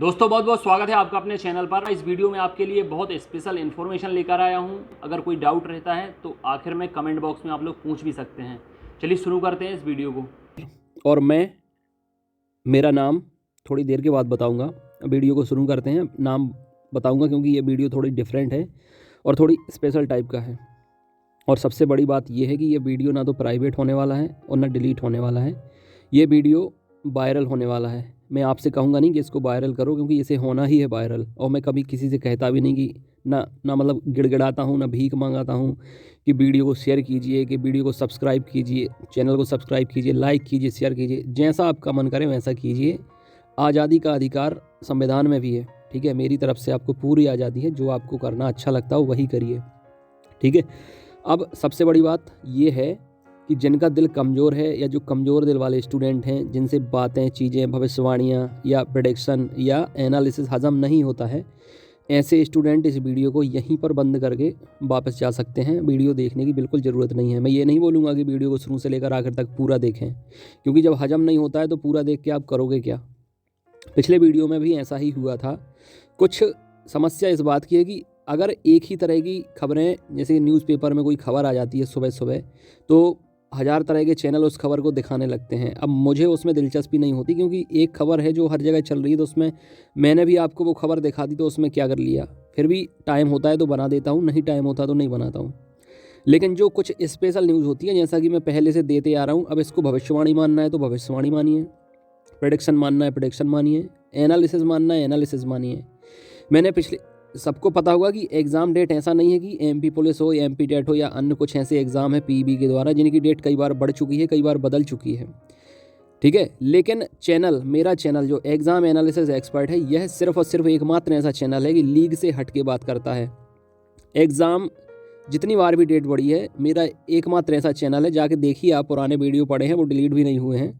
दोस्तों बहुत बहुत स्वागत है आपका अपने चैनल पर। इस वीडियो में आपके लिए बहुत स्पेशल इन्फॉर्मेशन लेकर आया हूं। अगर कोई डाउट रहता है तो आखिर में कमेंट बॉक्स में आप लोग पूछ भी सकते हैं। चलिए शुरू करते हैं इस वीडियो को। और मेरा नाम थोड़ी देर के बाद बताऊंगा। वीडियो को शुरू करते हैं, नाम बताऊंगा क्योंकि ये वीडियो थोड़ी डिफरेंट है और थोड़ी स्पेशल टाइप का है। और सबसे बड़ी बात ये है कि ये वीडियो ना तो प्राइवेट होने वाला है और ना डिलीट होने वाला है। ये वीडियो वायरल होने वाला है। मैं आपसे कहूँगा नहीं कि इसको वायरल करो, क्योंकि इसे होना ही है वायरल। और मैं कभी किसी से कहता भी नहीं कि ना मतलब गिड़गिड़ाता हूँ, ना भीख मांगाता हूँ कि वीडियो को शेयर कीजिए, कि वीडियो को सब्सक्राइब कीजिए, चैनल को सब्सक्राइब कीजिए, लाइक कीजिए, शेयर कीजिए। जैसा आपका मन करे वैसा कीजिए। आज़ादी का अधिकार संविधान में भी है, ठीक है। मेरी तरफ से आपको पूरी आज़ादी है। जो आपको करना अच्छा लगता हो वही करिए, ठीक है। अब सबसे बड़ी बात ये है कि जिनका दिल कमज़ोर है या जो कमज़ोर दिल वाले स्टूडेंट हैं, जिनसे बातें, चीज़ें, भविष्यवाणियाँ या प्रेडिक्शन या एनालिसिस हज़म नहीं होता है, ऐसे स्टूडेंट इस वीडियो को यहीं पर बंद करके वापस जा सकते हैं। वीडियो देखने की बिल्कुल ज़रूरत नहीं है। मैं ये नहीं बोलूँगा कि वीडियो को शुरू से लेकर आखिर तक पूरा देखें, क्योंकि जब हज़म नहीं होता है तो पूरा देख के आप करोगे क्या। पिछले वीडियो में भी ऐसा ही हुआ था। कुछ समस्या इस बात की है कि अगर एक ही तरह की खबरें, जैसे न्यूज़पेपर में कोई खबर आ जाती है सुबह सुबह, तो 1000 तरह के चैनल उस खबर को दिखाने लगते हैं। अब मुझे उसमें दिलचस्पी नहीं होती, क्योंकि एक खबर है जो हर जगह चल रही है, तो उसमें मैंने भी आपको वो खबर दिखा दी तो उसमें क्या कर लिया। फिर भी टाइम होता है तो बना देता हूँ, नहीं टाइम होता तो नहीं बनाता हूँ। लेकिन जो कुछ स्पेशल न्यूज़ होती है, जैसा कि मैं पहले से देते आ रहा हूँ, अब इसको भविष्यवाणी मानना है तो भविष्यवाणी मानिए, प्रेडिक्शन मानना है प्रेडिक्शन मानिए, एनालिसिस मानना है एनालिसिस मानिए। मैंने पिछले सबको पता होगा कि एग्ज़ाम डेट ऐसा नहीं है कि एमपी पुलिस हो या एमपी टेट हो या अन्य कुछ ऐसे एग्ज़ाम है पीईबी के द्वारा, जिनकी डेट कई बार बढ़ चुकी है, कई बार बदल चुकी है, ठीक है। लेकिन चैनल, मेरा चैनल जो एग्ज़ाम एनालिसिस एक्सपर्ट है, यह सिर्फ और सिर्फ एकमात्र ऐसा चैनल है कि लीग से हट के बात करता है। एग्ज़ाम जितनी बार भी डेट बढ़ी है, मेरा एकमात्र ऐसा चैनल है। जाके देखिए, आप पुराने वीडियो पड़े हैं, वो डिलीट भी नहीं हुए हैं।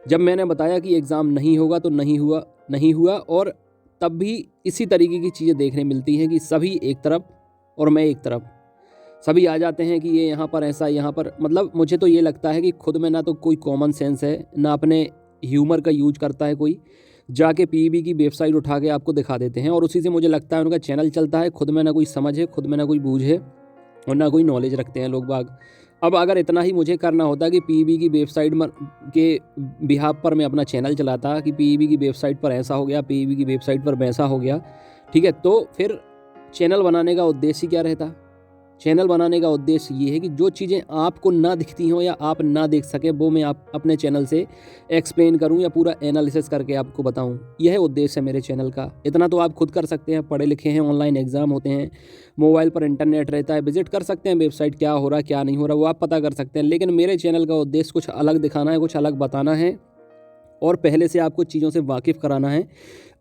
जब मैंने बताया कि एग्ज़ाम नहीं होगा तो नहीं हुआ। और तब भी इसी तरीके की चीज़ें देखने मिलती हैं कि सभी एक तरफ और मैं एक तरफ। सभी आ जाते हैं कि ये यहाँ पर ऐसा, यहाँ पर, मतलब मुझे तो ये लगता है कि खुद में ना तो कोई कॉमन सेंस है, ना अपने ह्यूमर का यूज करता है कोई। जाके पीईबी की वेबसाइट उठा के आपको दिखा देते हैं और उसी से मुझे लगता है उनका चैनल चलता है। खुद में ना कोई समझ है, खुद में ना कोई बूझ है और ना कोई नॉलेज रखते हैं लोग बाग। अब अगर इतना ही मुझे करना होता कि पीईबी की वेबसाइट के बिहाफ पर मैं अपना चैनल चलाता कि पीईबी की वेबसाइट पर ऐसा हो गया, पीईबी की वेबसाइट पर वैसा हो गया, ठीक है, तो फिर चैनल बनाने का उद्देश्य क्या रहता। चैनल बनाने का उद्देश्य ये है कि जो चीज़ें आपको ना दिखती हों या आप ना देख सकें, वो मैं आप अपने चैनल से एक्सप्लेन करूं या पूरा एनालिसिस करके आपको बताऊं। यह उद्देश्य है मेरे चैनल का। इतना तो आप खुद कर सकते हैं, पढ़े लिखे हैं, ऑनलाइन एग्ज़ाम होते हैं, मोबाइल पर इंटरनेट रहता है, विजिट कर सकते हैं वेबसाइट, क्या हो रहा क्या नहीं हो रहा वो आप पता कर सकते हैं। लेकिन मेरे चैनल का उद्देश्य कुछ अलग दिखाना है, कुछ अलग बताना है और पहले से आपको चीज़ों से वाकिफ़ कराना है।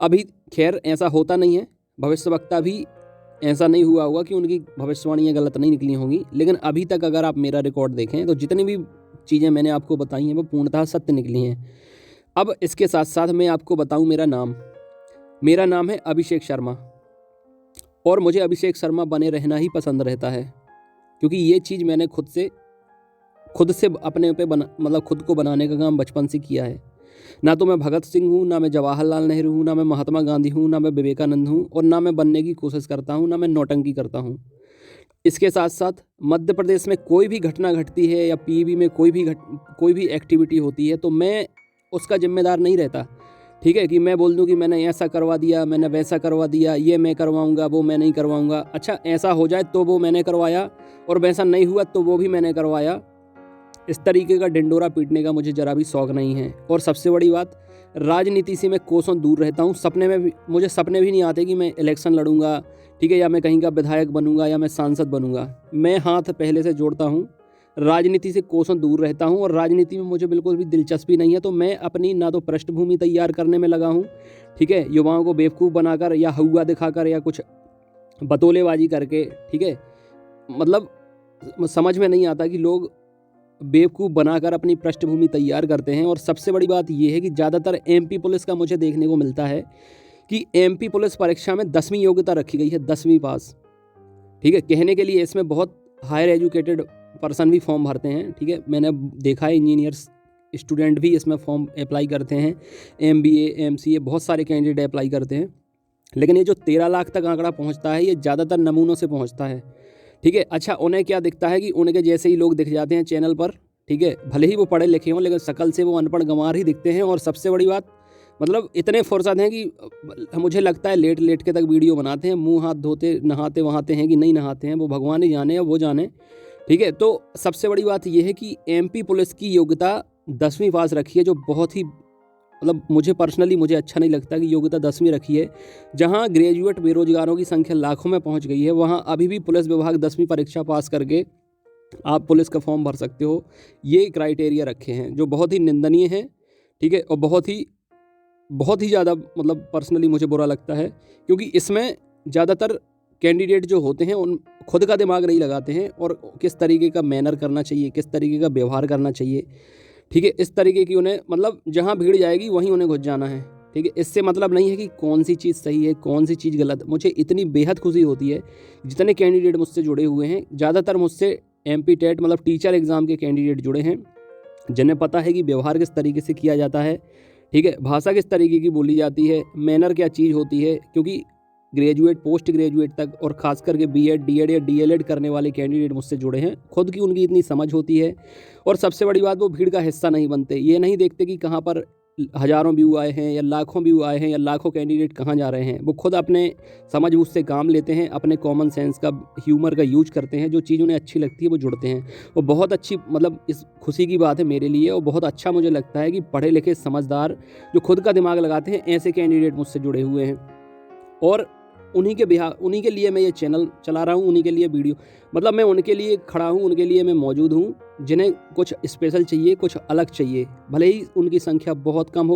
अभी खैर ऐसा होता नहीं है, भविष्यवक्ता भी ऐसा नहीं हुआ होगा कि उनकी भविष्यवाणियाँ गलत नहीं निकली होंगी, लेकिन अभी तक अगर आप मेरा रिकॉर्ड देखें तो जितनी भी चीज़ें मैंने आपको बताई हैं वो पूर्णतः सत्य निकली हैं। अब इसके साथ साथ मैं आपको बताऊं मेरा नाम है अभिषेक शर्मा, और मुझे अभिषेक शर्मा बने रहना ही पसंद रहता है, क्योंकि ये चीज़ मैंने खुद से अपने पे मतलब खुद को बनाने का काम बचपन से किया है। ना तो मैं भगत सिंह हूँ, ना मैं जवाहरलाल नेहरू हूँ, ना मैं महात्मा गांधी हूँ, ना मैं विवेकानंद हूँ, और ना मैं बनने की कोशिश करता हूँ, ना मैं नौटंकी करता हूँ। इसके साथ साथ मध्य प्रदेश में कोई भी घटना घटती है या पीईबी में कोई भी एक्टिविटी होती है तो मैं उसका जिम्मेदार नहीं रहता, ठीक है, कि मैं बोल दूं कि मैंने ऐसा करवा दिया, मैंने वैसा करवा दिया, ये मैं करवाऊंगा, वो मैं नहीं करवाऊंगा। अच्छा, ऐसा हो जाए तो वो मैंने करवाया और वैसा नहीं हुआ तो वो भी मैंने करवाया। इस तरीके का डिंडोरा पीटने का मुझे ज़रा भी शौक़ नहीं है। और सबसे बड़ी बात, राजनीति से मैं कोसों दूर रहता हूँ। मुझे सपने भी नहीं आते कि मैं इलेक्शन लड़ूंगा, ठीक है, या मैं कहीं का विधायक बनूंगा या मैं सांसद बनूंगा। मैं हाथ पहले से जोड़ता हूँ, राजनीति से कोसों दूर रहता हूँ और राजनीति में मुझे बिल्कुल भी दिलचस्पी नहीं है। तो मैं अपनी ना तो पृष्ठभूमि तैयार करने में लगा हूँ, ठीक है, युवाओं को बेवकूफ़ बनाकर या हुआ दिखाकर या कुछ बतौलेबाजी करके, ठीक है। मतलब समझ में नहीं आता कि लोग बेवकूफ़ बनाकर अपनी पृष्ठभूमि तैयार करते हैं। और सबसे बड़ी बात यह है कि ज़्यादातर एमपी पुलिस का मुझे देखने को मिलता है कि एमपी पुलिस परीक्षा में 10वीं योग्यता रखी गई है, 10वीं पास, ठीक है। कहने के लिए इसमें बहुत हायर एजुकेटेड पर्सन भी फॉर्म भरते हैं, ठीक है। मैंने देखा है इंजीनियर्स स्टूडेंट भी इसमें फॉर्म अप्लाई करते हैं, MBA MCA बहुत सारे कैंडिडेट अप्लाई करते हैं, लेकिन ये जो 13 लाख तक आंकड़ा पहुंचता है ये ज़्यादातर नमूनों से पहुंचता है। ठीक है, अच्छा उन्हें क्या दिखता है कि उनके जैसे ही लोग दिख जाते हैं चैनल पर, ठीक है, भले ही वो पढ़े लिखे हों लेकिन शकल से वो अनपढ़ गंवार ही दिखते हैं। और सबसे बड़ी बात मतलब इतने फुर्सत हैं कि मुझे लगता है लेट लेट के तक वीडियो बनाते हैं, मुंह हाथ धोते नहाते वहाते हैं कि नहीं नहाते हैं वो भगवान ही जाने या वो जाने। ठीक है, तो सबसे बड़ी बात यह है कि MP पुलिस की योग्यता 10वीं पास रखी है, जो बहुत ही मतलब मुझे पर्सनली मुझे अच्छा नहीं लगता कि योग्यता 10वीं रखी है। जहां ग्रेजुएट बेरोजगारों की संख्या लाखों में पहुंच गई है, वहां अभी भी पुलिस विभाग 10वीं परीक्षा पास करके आप पुलिस का फॉर्म भर सकते हो। ये क्राइटेरिया रखे हैं जो बहुत ही निंदनीय है। ठीक है, और बहुत ही ज़्यादा मतलब पर्सनली मुझे बुरा लगता है, क्योंकि इसमें ज़्यादातर कैंडिडेट जो होते हैं उन खुद का दिमाग नहीं लगाते हैं और किस तरीके का मैनर करना चाहिए, किस तरीके का व्यवहार करना चाहिए। ठीक है, इस तरीके की उन्हें मतलब जहाँ भीड़ जाएगी वहीं उन्हें घुस जाना है। ठीक है, इससे मतलब नहीं है कि कौन सी चीज़ सही है कौन सी चीज़ गलत। मुझे इतनी बेहद खुशी होती है जितने कैंडिडेट मुझसे जुड़े हुए हैं, ज़्यादातर मुझसे MP टेट मतलब टीचर एग्ज़ाम के कैंडिडेट जुड़े हैं, जिन्हें पता है कि व्यवहार किस तरीके से किया जाता है। ठीक है, भाषा किस तरीके की बोली जाती है, मैनर क्या चीज़ होती है। क्योंकि ग्रेजुएट पोस्ट ग्रेजुएट तक और ख़ास करके B.Ed D.Ed या DLED करने वाले कैंडिडेट मुझसे जुड़े हैं, खुद की उनकी इतनी समझ होती है। और सबसे बड़ी बात वो भीड़ का हिस्सा नहीं बनते, ये नहीं देखते कि कहाँ पर हज़ारों व्यू आए हैं या लाखों व्यू आए हैं या लाखों कैंडिडेट कहाँ जा रहे हैं। वो खुद अपने समझ-बूझ से काम लेते हैं, अपने कॉमन सेंस का ह्यूमर का यूज करते हैं, जो चीज़ उन्हें अच्छी लगती है वो जुड़ते हैं। और बहुत अच्छी मतलब इस खुशी की बात है मेरे लिए, और बहुत अच्छा मुझे लगता है कि पढ़े लिखे समझदार जो खुद का दिमाग लगाते हैं ऐसे कैंडिडेट मुझसे जुड़े हुए हैं। और उन्हीं के लिए मैं ये चैनल चला रहा हूँ, उन्हीं के लिए वीडियो मतलब मैं उनके लिए खड़ा हूँ, उनके लिए मैं मौजूद हूँ जिन्हें कुछ स्पेशल चाहिए, कुछ अलग चाहिए। भले ही उनकी संख्या बहुत कम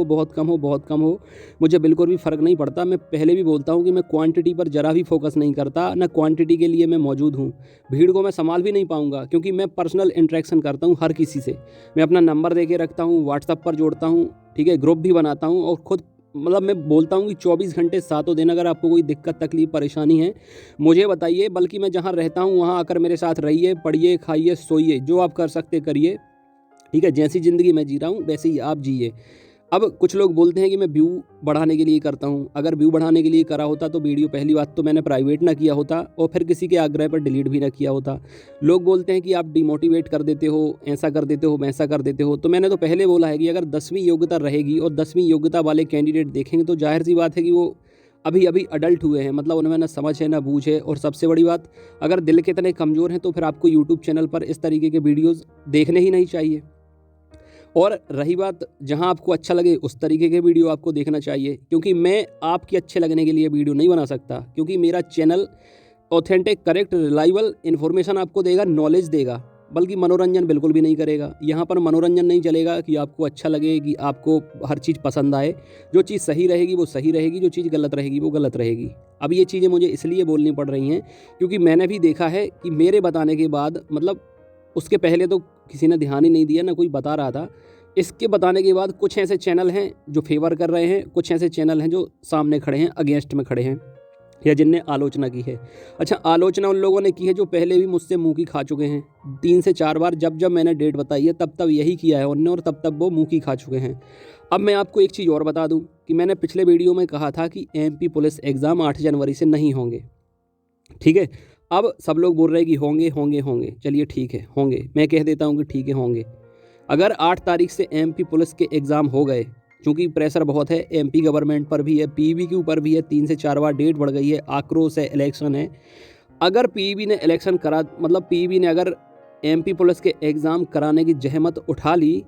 हो, मुझे बिल्कुल भी फ़र्क नहीं पड़ता। मैं पहले भी बोलता हूँ कि मैं क्वांटिटी पर ज़रा भी फोकस नहीं करता, ना क्वांटिटी के लिए मैं मौजूद हूँ। भीड़ को मैं संभाल भी नहीं पाऊँगा, क्योंकि मैं पर्सनल इंटरेक्शन करता हूँ हर किसी से। मैं अपना नंबर दे के रखता हूँ, व्हाट्सएप पर जोड़ता हूँ, ठीक है, ग्रुप भी बनाता हूँ, और खुद मतलब मैं बोलता हूँ कि 24 घंटे सातों दिन अगर आपको कोई दिक्कत तकलीफ परेशानी है मुझे बताइए। बल्कि मैं जहाँ रहता हूँ वहाँ आकर मेरे साथ रहिए, पढ़िए, खाइए, सोइए, जो आप कर सकते करिए। ठीक है, जैसी ज़िंदगी मैं जी रहा हूँ वैसे ही आप जिए। अब कुछ लोग बोलते हैं कि मैं व्यू बढ़ाने के लिए करता हूँ। अगर व्यू बढ़ाने के लिए करा होता तो वीडियो पहली बात तो मैंने प्राइवेट ना किया होता, और फिर किसी के आग्रह पर डिलीट भी ना किया होता। लोग बोलते हैं कि आप डिमोटिवेट कर देते हो, ऐसा कर देते हो, वैसा कर देते हो। तो मैंने तो पहले बोला है कि अगर 10वीं योग्यता रहेगी और 10वीं योग्यता वाले कैंडिडेट देखेंगे तो जाहिर सी बात है कि वो अभी अडल्ट हुए हैं, मतलब उनमें ना समझ है ना बूझ है। और सबसे बड़ी बात, अगर दिल के इतने कमज़ोर हैं तो फिर आपको यूट्यूब चैनल पर इस तरीके के वीडियोज़ देखने ही नहीं चाहिए। और रही बात जहां आपको अच्छा लगे उस तरीके के वीडियो आपको देखना चाहिए, क्योंकि मैं आपके अच्छे लगने के लिए वीडियो नहीं बना सकता। क्योंकि मेरा channel authentic, correct, reliable information आपको देगा, नॉलेज देगा, बल्कि मनोरंजन बिल्कुल भी नहीं करेगा। यहाँ पर मनोरंजन नहीं चलेगा कि आपको अच्छा लगे, कि आपको हर चीज़ पसंद आए। जो चीज़ सही रहेगी वो सही रहेगी, जो चीज़ गलत रहेगी वो गलत रहेगी। अब ये चीज़ें मुझे इसलिए बोलनी पड़ रही हैं क्योंकि मैंने भी देखा है कि मेरे बताने के बाद मतलब उसके पहले तो किसी ने ध्यान ही नहीं दिया, ना कोई बता रहा था। इसके बताने के बाद कुछ ऐसे चैनल हैं जो फेवर कर रहे हैं, कुछ ऐसे चैनल हैं जो सामने खड़े हैं, अगेंस्ट में खड़े हैं, या जिनने आलोचना की है। अच्छा, आलोचना उन लोगों ने की है जो पहले भी मुझसे मुँह की खा चुके हैं। 3 से 4 बार जब मैंने डेट बताई है तब यही किया है उन्होंने, और तब वो मुँह की खा चुके हैं। अब मैं आपको एक चीज़ और बता दूं कि मैंने पिछले वीडियो में कहा था कि MP पुलिस एग्ज़ाम 8 जनवरी से नहीं होंगे। ठीक है, अब सब लोग बोल रहे हैं कि होंगे। चलिए ठीक है, होंगे। मैं कह देता हूँ कि ठीक है, होंगे। अगर 8 तारीख से MP पुलिस के एग्ज़ाम हो गए, चूँकि प्रेशर बहुत है, MP गवर्नमेंट पर भी है, PEB के ऊपर भी है, 3 से 4 बार डेट बढ़ गई है, आक्रोश है, इलेक्शन है। अगर PEB ने इलेक्शन करा, मतलब PEB ने अगर MP पुलिस के एग्ज़ाम कराने की जहमत उठा ली,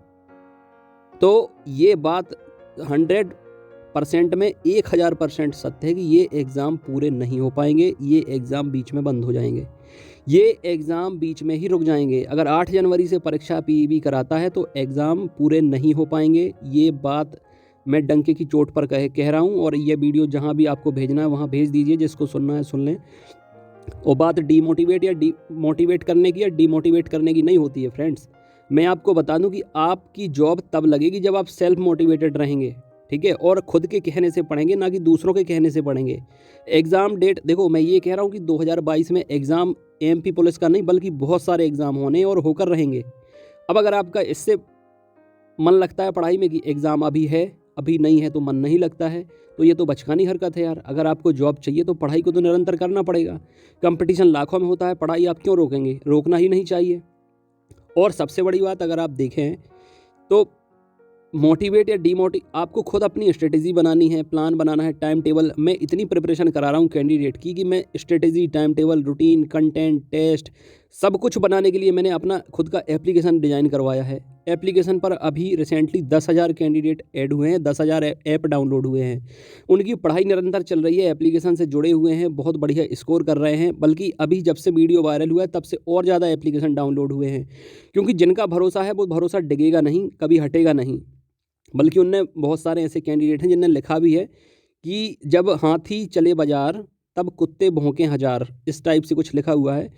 तो ये बात 100% में 1000% सत्य है कि ये एग्ज़ाम पूरे नहीं हो पाएंगे, ये एग्ज़ाम बीच में बंद हो जाएंगे, ये एग्ज़ाम बीच में ही रुक जाएंगे। अगर 8 जनवरी से परीक्षा PEB कराता है तो एग्ज़ाम पूरे नहीं हो पाएंगे। ये बात मैं डंके की चोट पर कह रहा हूँ, और ये वीडियो जहाँ भी आपको भेजना है वहाँ भेज दीजिए, जिसको सुनना है सुन लें। और बात मोटिवेट करने की या डीमोटिवेट करने की नहीं होती है फ्रेंड्स। मैं आपको बता दूं कि आपकी जॉब तब लगेगी जब आप सेल्फ मोटिवेटेड रहेंगे, ठीक है, और खुद के कहने से पढ़ेंगे, ना कि दूसरों के कहने से पढ़ेंगे। एग्ज़ाम डेट देखो, मैं ये कह रहा हूँ कि 2022 में एग्ज़ाम MP पुलिस का नहीं बल्कि बहुत सारे एग्ज़ाम होने और होकर रहेंगे। अब अगर आपका इससे मन लगता है पढ़ाई में कि एग्ज़ाम अभी है, अभी नहीं है तो मन नहीं लगता है, तो ये तो बचकानी हरकत है यार। अगर आपको जॉब चाहिए तो पढ़ाई को तो निरंतर करना पड़ेगा। कंपटीशन लाखों में होता है, पढ़ाई आप क्यों रोकेंगे? रोकना ही नहीं चाहिए। और सबसे बड़ी बात अगर आप देखें तो मोटिवेट या आपको खुद अपनी स्ट्रेटेजी बनानी है, प्लान बनाना है, टाइम टेबल। मैं इतनी प्रिपरेशन करा रहा हूँ कैंडिडेट की कि मैं strategy, time table, routine, content, test सब कुछ बनाने के लिए मैंने अपना खुद का एप्लीकेशन डिज़ाइन करवाया है। एप्लीकेशन पर अभी रिसेंटली 10,000 कैंडिडेट ऐड हुए हैं, 10,000 ऐप डाउनलोड हुए हैं। उनकी पढ़ाई निरंतर चल रही है, एप्लीकेशन से जुड़े हुए हैं, बहुत बढ़िया स्कोर कर रहे हैं। बल्कि अभी जब से वीडियो वायरल हुआ है तब से और ज़्यादा एप्लीकेशन डाउनलोड हुए हैं, क्योंकि जिनका भरोसा है वो भरोसा डिगेगा नहीं, कभी हटेगा नहीं। बल्कि उनने बहुत सारे ऐसे कैंडिडेट हैं जिनने लिखा भी है कि जब हाथी चले बाजार तब कुत्ते भौंके हज़ार, इस टाइप से कुछ लिखा हुआ है।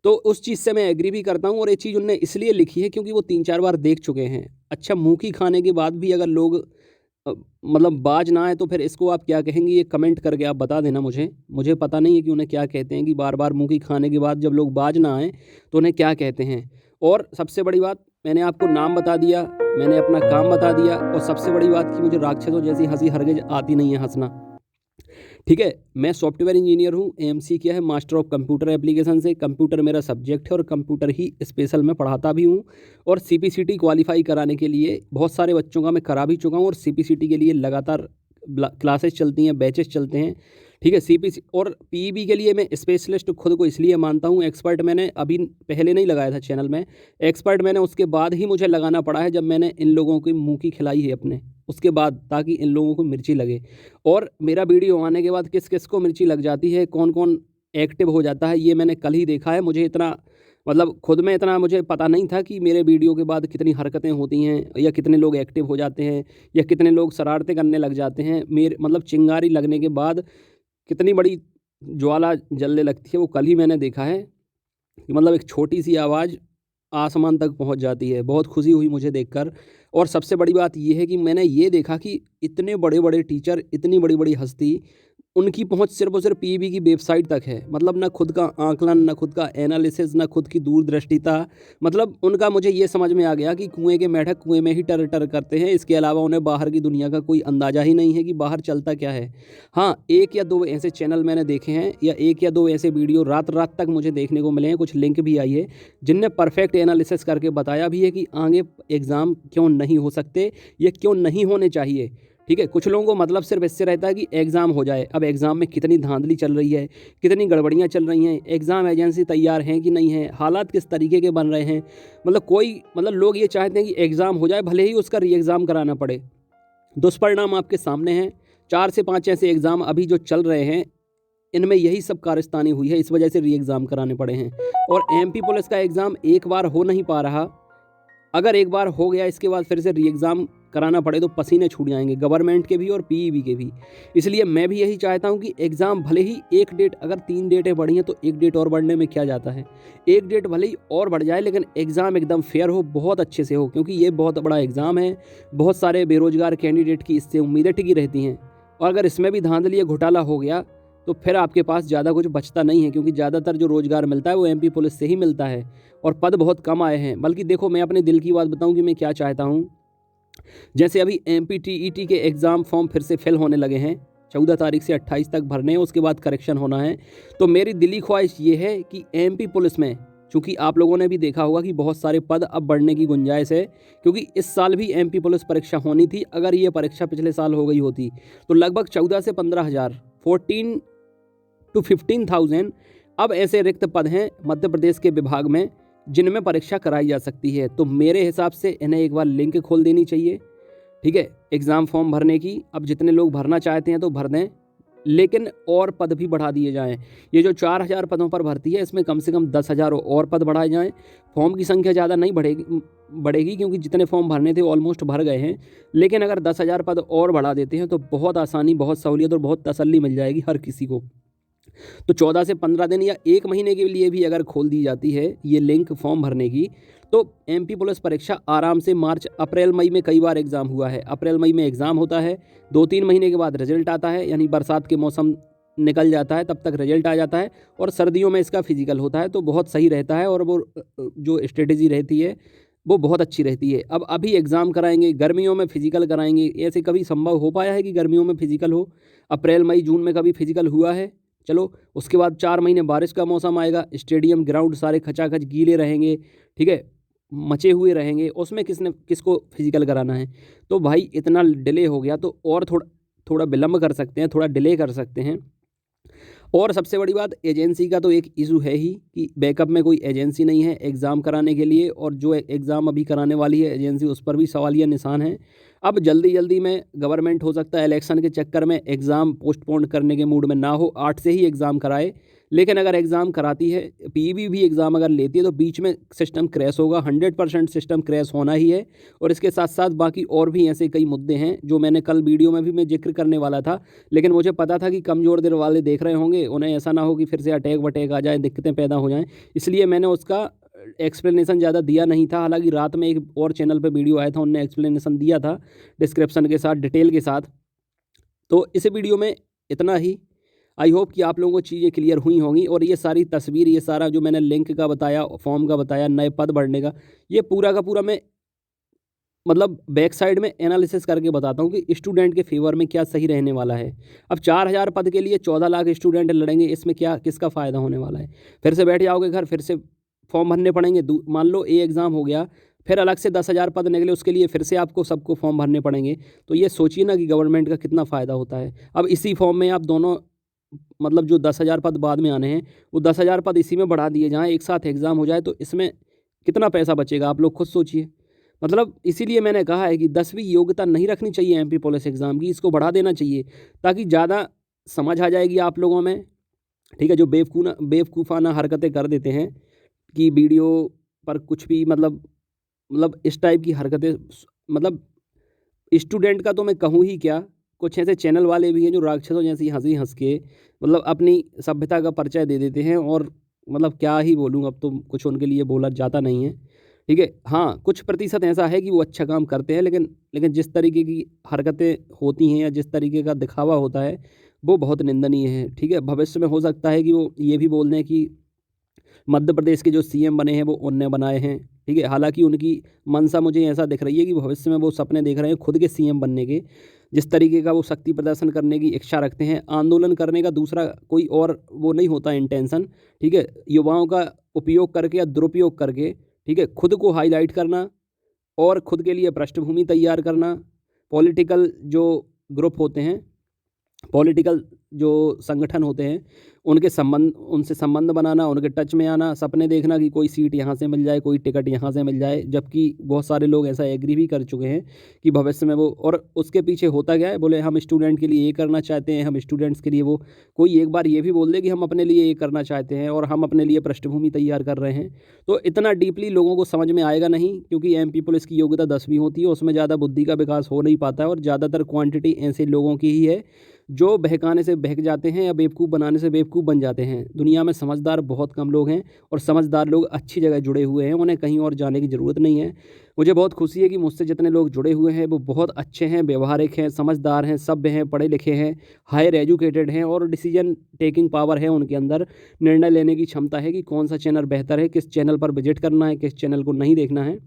तो उस चीज़ से मैं एग्री भी करता हूँ, और ये चीज़ उनने इसलिए लिखी है क्योंकि वो 3-4 बार देख चुके हैं। अच्छा, मूँग खाने के बाद भी अगर लोग मतलब बाज ना आए तो फिर इसको आप क्या कहेंगे? ये कमेंट करके आप बता देना मुझे पता नहीं है कि उन्हें क्या कहते हैं कि बार बार मूँग खाने के बाद जब लोग बाज ना आए तो उन्हें क्या कहते हैं। और सबसे बड़ी बात, मैंने आपको नाम बता दिया, मैंने अपना काम बता दिया, और सबसे बड़ी बात कि मुझे राक्षसों जैसी हंसी हरगिज आती नहीं है हंसना। ठीक है, मैं सॉफ्टवेयर इंजीनियर हूँ, एएमसी किया है, मास्टर ऑफ कंप्यूटर एप्लीकेशन से। कंप्यूटर मेरा सब्जेक्ट है और कंप्यूटर ही स्पेशल मैं पढ़ाता भी हूँ। और सीपीसीटी क्वालिफाई कराने के लिए बहुत सारे बच्चों का मैं करा भी चुका हूँ, और सीपीसीटी के लिए लगातार क्लासेस चलती हैं, बैचेस चलते हैं। ठीक है, सीपीसी और पीईबी के लिए मैं स्पेशलिस्ट खुद को इसलिए मानता हूँ। एक्सपर्ट मैंने अभी पहले नहीं लगाया था चैनल में, एक्सपर्ट मैंने उसके बाद ही मुझे लगाना पड़ा है, जब मैंने इन लोगों की मुँह की खिलाई है अपने, उसके बाद, ताकि इन लोगों को मिर्ची लगे। और मेरा वीडियो आने के बाद किस किस को मिर्ची लग जाती है, कौन कौन एक्टिव हो जाता है, ये मैंने कल ही देखा है। मुझे इतना मतलब खुद में इतना मुझे पता नहीं था कि मेरे वीडियो के बाद कितनी हरकतें होती हैं, या कितने लोग एक्टिव हो जाते हैं, या कितने लोग शरारतें करने लग जाते हैं। मेरे मतलब चिंगारी लगने के बाद कितनी बड़ी ज्वाला जलने लगती है, वो कल ही मैंने देखा है कि मतलब एक छोटी सी आवाज़ आसमान तक पहुंच जाती है। बहुत खुशी हुई मुझे देखकर। और सबसे बड़ी बात ये है कि मैंने ये देखा कि इतने बड़े बड़े टीचर, इतनी बड़ी बड़ी हस्ती, उनकी पहुंच सिर्फ और सिर्फ पीईबी की वेबसाइट तक है। मतलब ना खुद का आकलन, ना खुद का एनालिसिस, ना खुद की दूरदृष्टिता। मतलब उनका मुझे ये समझ में आ गया कि कुएं के मेढक कुएं में ही टर टर करते हैं, इसके अलावा उन्हें बाहर की दुनिया का कोई अंदाज़ा ही नहीं है कि बाहर चलता क्या है। हाँ, 1 या 2 ऐसे चैनल मैंने देखे हैं, या 1 या 2 ऐसे वीडियो रात रात तक मुझे देखने को मिले हैं, कुछ लिंक भी आई है, जिनने परफेक्ट एनालिसिस करके बताया भी है कि आगे एग्ज़ाम क्यों नहीं हो सकते, ये क्यों नहीं होने चाहिए। ठीक है, कुछ लोगों को मतलब सिर्फ इससे रहता है कि एग्ज़ाम हो जाए। अब एग्ज़ाम में कितनी धांधली चल रही है, कितनी गड़बड़ियाँ चल रही हैं, एग्ज़ाम एजेंसी तैयार हैं कि नहीं है, हालात किस तरीके के बन रहे हैं। मतलब लोग ये चाहते हैं कि एग्ज़ाम हो जाए, भले ही उसका री एग्ज़ाम कराना पड़े। दुष्परिणाम आपके सामने हैं। 4 से 5 ऐसे एग्ज़ाम अभी जो चल रहे हैं, इनमें यही सब कारस्तानी हुई है, इस वजह से री एग्ज़ाम कराने पड़े हैं। और एमपी पुलिस का एग्ज़ाम एक बार हो नहीं पा रहा। अगर एक बार हो गया, इसके बाद फिर से री एग्ज़ाम कराना पड़े तो पसीने छूट जाएंगे, गवर्नमेंट के भी और पीईबी के भी। इसलिए मैं भी यही चाहता हूं कि एग्ज़ाम भले ही एक डेट, अगर 3 डेटें बढ़ी हैं तो एक डेट और बढ़ने में क्या जाता है। एक डेट भले ही और बढ़ जाए, लेकिन एग्ज़ाम एकदम फेयर हो, बहुत अच्छे से हो, क्योंकि ये बहुत बड़ा एग्ज़ाम है। बहुत सारे बेरोजगार कैंडिडेट की इससे उम्मीदें टिकी रहती हैं, और अगर इसमें भी धांधली या घोटाला हो गया तो फिर आपके पास ज़्यादा कुछ बचता नहीं है, क्योंकि ज़्यादातर जो रोज़गार मिलता है वो एमपी पुलिस से ही मिलता है, और पद बहुत कम आए हैं। बल्कि देखो, मैं अपने दिल की बात बताऊं कि मैं क्या चाहता हूं। जैसे अभी एमपीटीईटी के एग्ज़ाम फॉर्म फिर से फिल होने लगे हैं, 14 तारीख से 28 तक भरने हैं, उसके बाद करेक्शन होना है। तो मेरी दिली ख्वाहिश ये है कि एमपी पुलिस में, चूँकि आप लोगों ने भी देखा होगा कि बहुत सारे पद अब बढ़ने की गुंजाइश है, क्योंकि इस साल भी एमपी पुलिस परीक्षा होनी थी। अगर ये परीक्षा पिछले साल हो गई होती तो लगभग 14 से 15,000, 14 to 15,000 अब ऐसे रिक्त पद हैं मध्य प्रदेश के विभाग में, जिनमें परीक्षा कराई जा सकती है। तो मेरे हिसाब से इन्हें एक बार लिंक खोल देनी चाहिए। ठीक है, एग्ज़ाम फॉर्म भरने की। अब जितने लोग भरना चाहते हैं तो भर दें, लेकिन और पद भी बढ़ा दिए जाएं। ये जो 4,000 पदों पर भर्ती है, इसमें कम से कम 10,000 और पद बढ़ाए जाएं। फॉर्म की संख्या ज़्यादा नहीं बढ़ेगी, क्योंकि जितने फॉर्म भरने थे ऑलमोस्ट भर गए हैं। लेकिन अगर 10,000 पद और बढ़ा देते हैं तो बहुत आसानी, बहुत सहूलियत और बहुत तसल्ली मिल जाएगी हर किसी को। तो 14 से 15 दिन या 1 महीने के लिए भी अगर खोल दी जाती है ये लिंक फॉर्म भरने की, तो एमपी पुलिस परीक्षा आराम से मार्च, अप्रैल, मई में कई बार एग्ज़ाम हुआ है। अप्रैल मई में एग्ज़ाम होता है, 2-3 महीने के बाद रिजल्ट आता है, यानी बरसात के मौसम निकल जाता है, तब तक रिजल्ट आ जाता है, और सर्दियों में इसका फिजिकल होता है। तो बहुत सही रहता है, और वो जो स्ट्रेटेजी रहती है वो बहुत अच्छी रहती है। अब अभी एग्ज़ाम कराएंगे, गर्मियों में फ़िज़िकल कराएंगे, ऐसे कभी संभव हो पाया है कि गर्मियों में फ़िज़िकल हो? अप्रैल मई जून में कभी फ़िज़िकल हुआ है? चलो उसके बाद 4 महीने बारिश का मौसम आएगा, स्टेडियम ग्राउंड सारे खचाखच गीले रहेंगे, ठीक है, मचे हुए रहेंगे, उसमें किसको फ़िज़िकल कराना है? तो भाई इतना डिले हो गया तो और थोड़ा विलम्ब कर सकते हैं, थोड़ा डिले कर सकते हैं। और सबसे बड़ी बात, एजेंसी का तो एक इशू है ही कि बैकअप में कोई एजेंसी नहीं है एग्ज़ाम कराने के लिए, और जो एग्ज़ाम अभी कराने वाली है एजेंसी, उस पर भी सवालिया निशान है। अब जल्दी जल्दी में गवर्नमेंट हो सकता है इलेक्शन के चक्कर में एग्ज़ाम पोस्टपोन करने के मूड में ना हो, 8 से ही एग्ज़ाम कराए। लेकिन अगर एग्ज़ाम कराती है, पीईबी भी एग्ज़ाम अगर लेती है, तो बीच में सिस्टम क्रैश होगा, 100% सिस्टम क्रैश होना ही है। और इसके साथ साथ बाकी और भी ऐसे कई मुद्दे हैं जो मैंने कल वीडियो में भी मैं जिक्र करने वाला था, लेकिन मुझे पता था कि कमज़ोर दिल वाले देख रहे होंगे, उन्हें ऐसा ना हो कि फिर से अटैक वटैक आ जाए, दिक्कतें पैदा हो जाएँ, इसलिए मैंने उसका एक्सप्लेनेशन ज़्यादा दिया नहीं था। हालाँकि रात में एक और चैनल पे वीडियो आया था, उन्होंने एक्सप्लेनेशन दिया था डिस्क्रिप्शन के साथ, डिटेल के साथ। तो इस वीडियो में इतना ही। आई होप कि आप लोगों को चीज़ें क्लियर हुई होंगी। और ये सारी तस्वीर, ये सारा जो मैंने लिंक का बताया, फॉर्म का बताया, नए पद भरने का, ये पूरा का पूरा मैं मतलब बैक साइड में एनालिसिस करके बताता हूँ कि स्टूडेंट के फेवर में क्या सही रहने वाला है। अब 4000 पद के लिए 14 लाख स्टूडेंट लड़ेंगे, इसमें क्या किसका फ़ायदा होने वाला है? फिर से बैठ जाओगे घर, फिर से फॉर्म भरने पड़ेंगे। मान लो ए एग्ज़ाम हो गया, फिर अलग से 10,000 पद निकले, उसके लिए फिर से आपको सबको फॉर्म भरने पड़ेंगे। तो ये सोचिए ना कि गवर्नमेंट का कितना फ़ायदा होता है। अब इसी फॉर्म में आप दोनों मतलब जो 10,000 पद बाद में आने हैं, वो 10,000 पद इसी में बढ़ा दिए जाएँ, एक साथ एग्ज़ाम हो जाए, तो इसमें कितना पैसा बचेगा, आप लोग खुद सोचिए। मतलब इसीलिए मैंने कहा है कि 10वीं योग्यता नहीं रखनी चाहिए एमपी पुलिस एग्ज़ाम की, इसको बढ़ा देना चाहिए ताकि ज़्यादा समझ आ जाएगी आप लोगों में, ठीक है। जो बेवकूफ़ाना हरकतें कर देते हैं कि वीडियो पर कुछ भी मतलब इस टाइप की हरकतें, मतलब स्टूडेंट का तो मैं कहूँ ही क्या, कुछ ऐसे चैनल वाले भी हैं जो राक्षसों जैसी हँसी हँस के मतलब अपनी सभ्यता का परिचय दे देते हैं। और मतलब क्या ही बोलूँ, अब तो कुछ उनके लिए बोला जाता नहीं है, ठीक है। हाँ, कुछ प्रतिशत ऐसा है कि वो अच्छा काम करते हैं, लेकिन जिस तरीके की हरकतें होती हैं या जिस तरीके का दिखावा होता है, वो बहुत निंदनीय है, ठीक है। भविष्य में हो सकता है कि वो ये भी बोल दें कि मध्य प्रदेश के जो सीएम बने हैं वो उनने बनाए हैं, ठीक है। हालाँकि उनकी मंशा मुझे ऐसा दिख रही है कि भविष्य में वो सपने देख रहे हैं खुद के सीएम बनने के। जिस तरीके का वो शक्ति प्रदर्शन करने की इच्छा रखते हैं, आंदोलन करने का दूसरा कोई और वो नहीं होता इंटेंशन, ठीक है। युवाओं का उपयोग करके या दुरुपयोग करके, ठीक है, खुद को हाईलाइट करना और खुद के लिए पृष्ठभूमि तैयार करना। पॉलिटिकल जो ग्रुप होते हैं, पॉलिटिकल जो संगठन होते हैं, उनसे संबंध बनाना, उनके टच में आना, सपने देखना कि कोई सीट यहाँ से मिल जाए, कोई टिकट यहाँ से मिल जाए, जबकि बहुत सारे लोग ऐसा एग्री भी कर चुके हैं कि भविष्य में वो, और उसके पीछे होता क्या है, बोले हम स्टूडेंट के लिए ये करना चाहते हैं, हम स्टूडेंट्स के लिए वो, कोई एक बार ये भी बोल दे कि हम अपने लिए ये करना चाहते हैं और हम अपने लिए पृष्ठभूमि तैयार कर रहे हैं, तो इतना डीपली लोगों को समझ में आएगा नहीं, क्योंकि एमपी पुलिस की योग्यता 10वीं होती है, उसमें ज़्यादा बुद्धि का विकास हो नहीं पाता है। और ज़्यादातर क्वांटिटी ऐसे लोगों की ही है जो बहकाने से बहक जाते हैं या बेवकूफ़ बनाने से बेवकूफ़ बन जाते हैं। दुनिया में समझदार बहुत कम लोग हैं, और समझदार लोग अच्छी जगह जुड़े हुए हैं, उन्हें कहीं और जाने की ज़रूरत नहीं है। मुझे बहुत खुशी है कि मुझसे जितने लोग जुड़े हुए हैं वो बहुत अच्छे हैं, व्यवहारिक हैं, समझदार हैं, सभ्य हैं, पढ़े लिखे हैं, हायर एजुकेटेड हैं, और डिसीजन टेकिंग पावर है उनके अंदर। निर्णय लेने की क्षमता है कि कौन सा चैनल बेहतर है, किस चैनल पर विजिट करना है, किस चैनल को नहीं देखना है।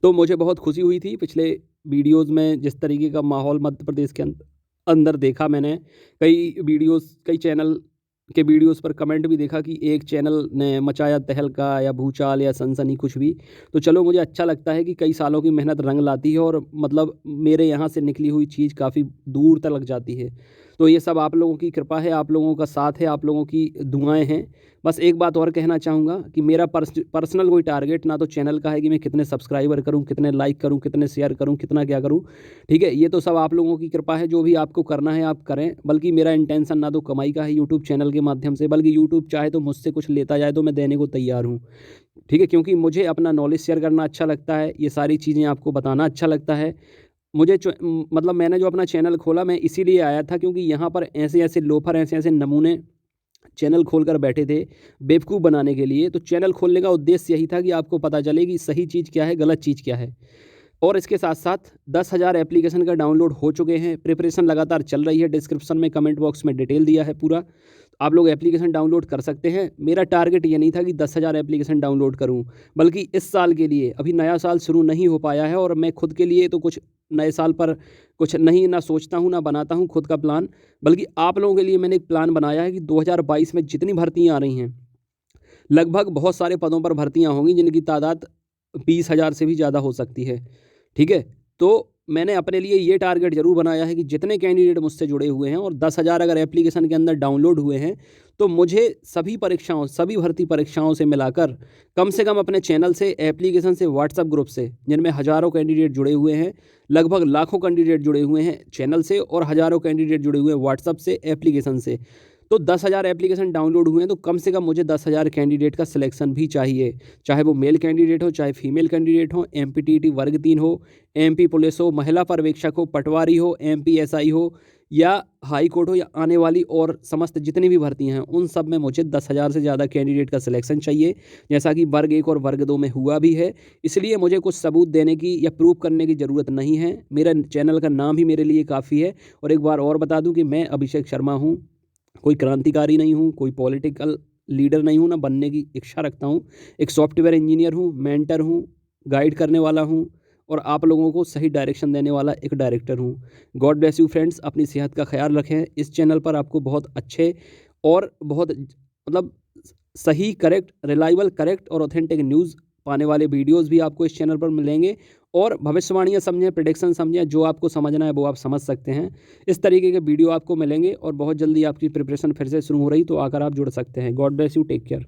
तो मुझे बहुत खुशी हुई थी पिछले वीडियोज़ में जिस तरीके का माहौल मध्य प्रदेश के अंदर देखा मैंने। कई चैनल के वीडियोस पर कमेंट भी देखा कि एक चैनल ने मचाया तहलका या भूचाल या सनसनी कुछ भी। तो चलो, मुझे अच्छा लगता है कि कई सालों की मेहनत रंग लाती है, और मतलब मेरे यहाँ से निकली हुई चीज़ काफ़ी दूर तक लग जाती है। तो ये सब आप लोगों की कृपा है, आप लोगों का साथ है, आप लोगों की दुआएं हैं। बस एक बात और कहना चाहूँगा कि मेरा पर्सनल कोई टारगेट ना तो चैनल का है कि मैं कितने सब्सक्राइबर करूँ, कितने लाइक करूँ, कितने शेयर करूँ, कितना क्या करूँ, ठीक है। ये तो सब आप लोगों की कृपा है, जो भी आपको करना है आप करें। बल्कि मेरा इंटेंशन ना तो कमाई का है यूट्यूब चैनल के माध्यम से, बल्कि यूट्यूब चाहे तो मुझसे कुछ लेता जाए तो मैं देने को तैयार हूँ, ठीक है। क्योंकि मुझे अपना नॉलेज शेयर करना अच्छा लगता है, ये सारी चीज़ें आपको बताना अच्छा लगता है। मतलब मैंने जो अपना चैनल खोला, मैं इसीलिए आया था क्योंकि यहाँ पर ऐसे-ऐसे लोफर, ऐसे-ऐसे नमूने चैनल खोलकर बैठे थे बेवकूफ़ बनाने के लिए। तो चैनल खोलने का उद्देश्य यही था कि आपको पता चले कि सही चीज़ क्या है, गलत चीज़ क्या है। और इसके साथ साथ 10,000 एप्लीकेशन का डाउनलोड हो चुके हैं। प्रिपरेशन लगातार चल रही है। डिस्क्रिप्शन में कमेंट बॉक्स में डिटेल दिया है पूरा, आप लोग एप्लीकेशन डाउनलोड कर सकते हैं। मेरा टारगेट ये नहीं था कि 10,000 एप्लीकेशन डाउनलोड करूं, बल्कि इस साल के लिए, अभी नया साल शुरू नहीं हो पाया है और मैं खुद के लिए तो कुछ नए साल पर कुछ नहीं ना सोचता हूं ना बनाता हूं खुद का प्लान, बल्कि आप लोगों के लिए मैंने एक प्लान बनाया है कि 2022 में जितनी भर्तियाँ आ रही हैं, लगभग बहुत सारे पदों पर भर्तियाँ होंगी जिनकी तादाद 20,000 से भी ज़्यादा हो सकती है। ठीक है, तो मैंने अपने लिए ये टारगेट ज़रूर बनाया है कि जितने कैंडिडेट मुझसे जुड़े हुए हैं और 10,000 अगर एप्लीकेशन के अंदर डाउनलोड हुए हैं, तो मुझे सभी भर्ती परीक्षाओं से मिलाकर कम से कम अपने चैनल से, एप्लीकेशन से, व्हाट्सएप ग्रुप से, जिनमें हज़ारों कैंडिडेट जुड़े हुए हैं, लगभग लाखों कैंडिडेट जुड़े हुए हैं चैनल से और हज़ारों कैंडिडेट जुड़े हुए हैं व्हाट्सएप से, एप्लीकेशन से, तो 10,000 एप्लीकेशन डाउनलोड हुए हैं, तो कम से कम मुझे 10,000 कैंडिडेट का सिलेक्शन भी चाहिए, चाहे वो मेल कैंडिडेट हो, चाहे फीमेल कैंडिडेट हो, MPTT वर्ग 3 हो, MP पुलिस हो, महिला पर्यवेक्षक हो, पटवारी हो, MP SI हो या हाई कोर्ट हो, या आने वाली और समस्त जितनी भी भर्तियां हैं, उन सब में मुझे 10,000 से ज़्यादा कैंडिडेट का सिलेक्शन चाहिए, जैसा कि वर्ग 1 और वर्ग 2 में हुआ भी है। इसलिए मुझे कुछ सबूत देने की या प्रूव करने की ज़रूरत नहीं है। मेरा चैनल का नाम ही मेरे लिए काफ़ी है। और एक बार और बता दूँ कि मैं अभिषेक शर्मा हूँ, कोई क्रांतिकारी नहीं हूँ, कोई पॉलिटिकल लीडर नहीं हूँ, ना बनने की इच्छा रखता हूँ। एक सॉफ्टवेयर इंजीनियर हूँ, मेंटर हूँ, गाइड करने वाला हूँ और आप लोगों को सही डायरेक्शन देने वाला एक डायरेक्टर हूँ। गॉड ब्लेस यू फ्रेंड्स, अपनी सेहत का ख्याल रखें। इस चैनल पर आपको बहुत अच्छे और बहुत मतलब सही, करेक्ट, रिलायबल, करेक्ट और ऑथेंटिक न्यूज़ पाने वाले वीडियोस भी आपको इस चैनल पर मिलेंगे। और भविष्यवाणियाँ समझें, प्रेडिक्शन समझें, जो आपको समझना है वो आप समझ सकते हैं। इस तरीके के वीडियो आपको मिलेंगे और बहुत जल्दी आपकी प्रिपरेशन फिर से शुरू हो रही, तो आकर आप जुड़ सकते हैं। God bless you, take care.